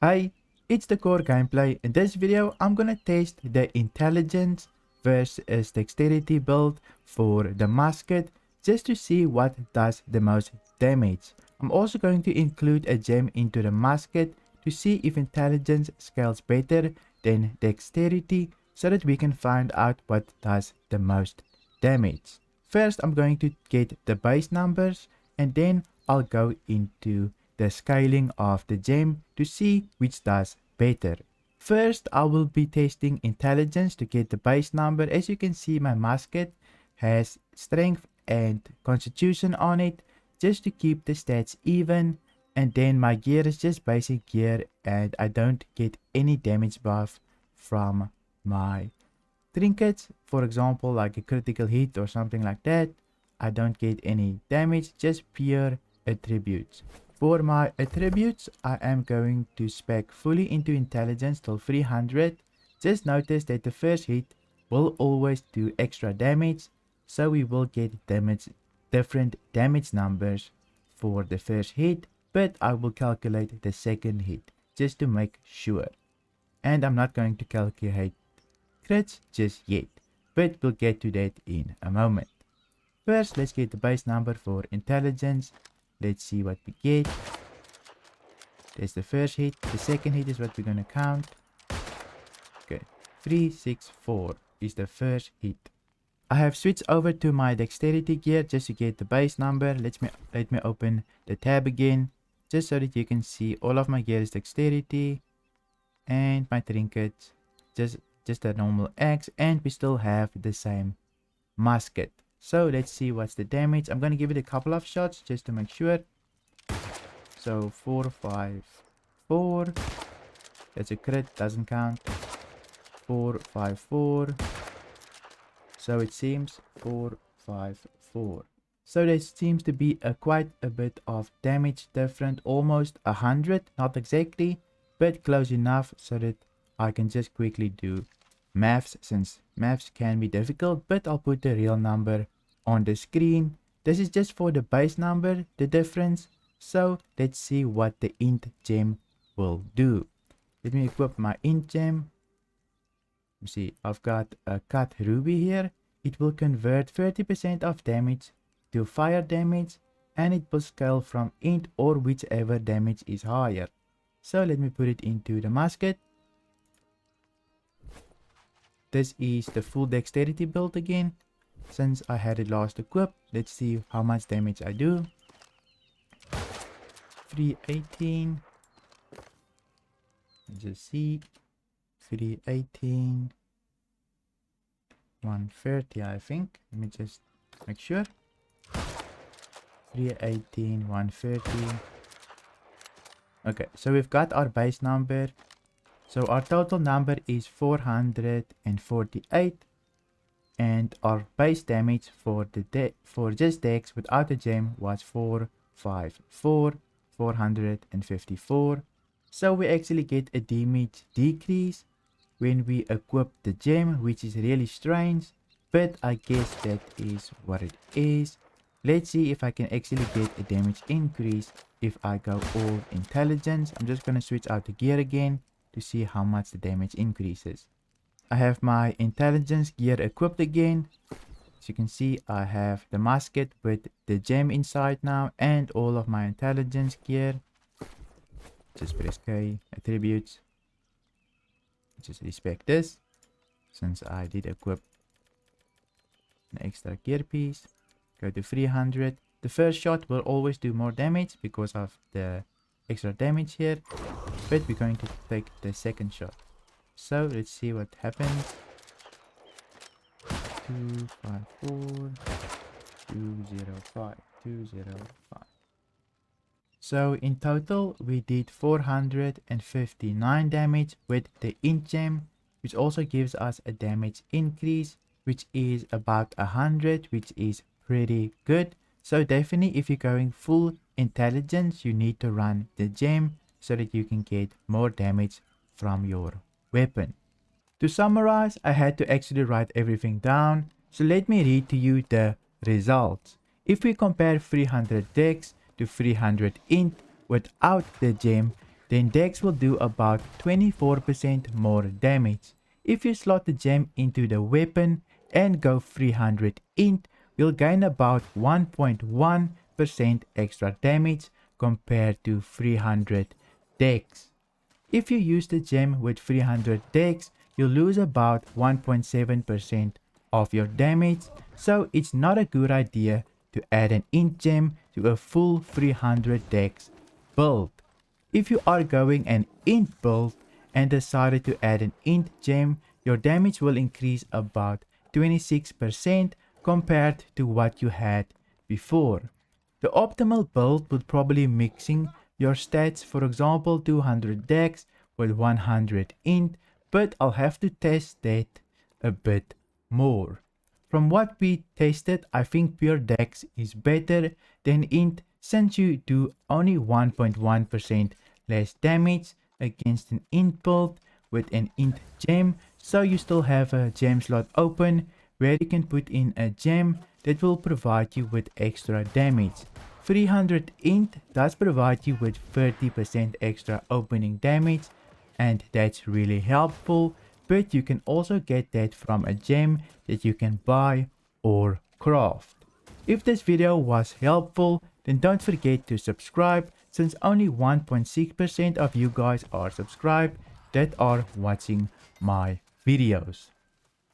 Hi, it's the core gameplay. In this video, I'm gonna test the intelligence versus dexterity build for the musket just to see what does the most damage. I'm also going to include a gem into the musket to see if intelligence scales better than dexterity so that we can find out what does the most damage. First, I'm going to get the base numbers and then I'll go into the scaling of the gem to see which does better. First, I will be testing intelligence to get the base number. As you can see, my musket has strength and constitution on it just to keep the stats even, and then my gear is just basic gear and I don't get any damage buff from my trinkets, for example like a critical hit or something like that. I don't get any damage, just pure attributes. For my attributes, I am going to spec fully into intelligence till 300. Just notice that the first hit will always do extra damage, so we will get different damage numbers for the first hit, but I will calculate the second hit just to make sure. And I'm not going to calculate crits just yet, but we'll get to that in a moment. First, let's get the base number for intelligence. Let's see what we get. There's the first hit. The second hit is what we're going to count. Okay, 364 is the first hit. I have switched over to my dexterity gear just to get the base number. Let me open the tab again just so that you can see all of my gear is dexterity and my trinkets just a normal axe, and we still have the same musket. So let's see what's the damage. I'm going to give it a couple of shots just to make sure. So 4, 5, 4. That's a crit, doesn't count. 4, 5, 4. So it seems 4, 5, 4. So there seems to be quite a bit of damage different, almost 100, not exactly, but close enough so that I can just quickly do maths, since maths can be difficult, but I'll put the real number on the screen. This is just for the base number, the difference. So let's see what the INT gem will do. Let me equip my INT gem. You see, I've got a cut ruby here. It will convert 30% of damage to fire damage, and it will scale from INT or whichever damage is higher. So let me put it into the musket. This is the full dexterity build again. Since I had it last equipped, let's see how much damage I do. 318. Let's just see. 318. 130, I think. Let me just make sure. 318, 130. Okay, so we've got our base number. So our total number is 448, and our base damage for just Dex without a gem was 454, 454. So we actually get a damage decrease when we equip the gem, which is really strange, but I guess that is what it is. Let's see if I can actually get a damage increase if I go all intelligence. I'm just gonna switch out the gear again to see how much the damage increases. I have my intelligence gear equipped again. As you can see, I have the musket with the gem inside now and all of my intelligence gear. Just press K, attributes. Just respect this, since I did equip an extra gear piece. Go to 300. The first shot will always do more damage because of the extra damage here, but we're going to take the second shot. So let's see what happens. 254, 205, 205. So in total we did 459 damage with the INT gem, which also gives us a damage increase, which is about 100, which is pretty good. So definitely if you're going full intelligence, you need to run the gem so that you can get more damage from your weapon. To summarize, I had to actually write everything down, so let me read to you the results. If we compare 300 Dex to 300 INT without the gem, then Dex will do about 24% more damage. If you slot the gem into the weapon and go 300 int, you'll gain about 1.1% extra damage compared to 300 Dex. If you use the gem with 300 Dex, you lose about 1.7% of your damage, so it's not a good idea to add an int gem to a full 300 Dex build. If you are going an int build and decided to add an int gem, your damage will increase about 26% compared to what you had before. The optimal build would probably mixing your stats, for example 200 dex with 100 int, but I'll have to test that a bit more. From what we tested, I think pure dex is better than int since you do only 1.1% less damage against an int build with an int gem, so you still have a gem slot open where you can put in a gem that will provide you with extra damage. 300 int does provide you with 30% extra opening damage, and that's really helpful, but you can also get that from a gem that you can buy or craft. If this video was helpful, then don't forget to subscribe, since only 1.6% of you guys are subscribed that are watching my videos.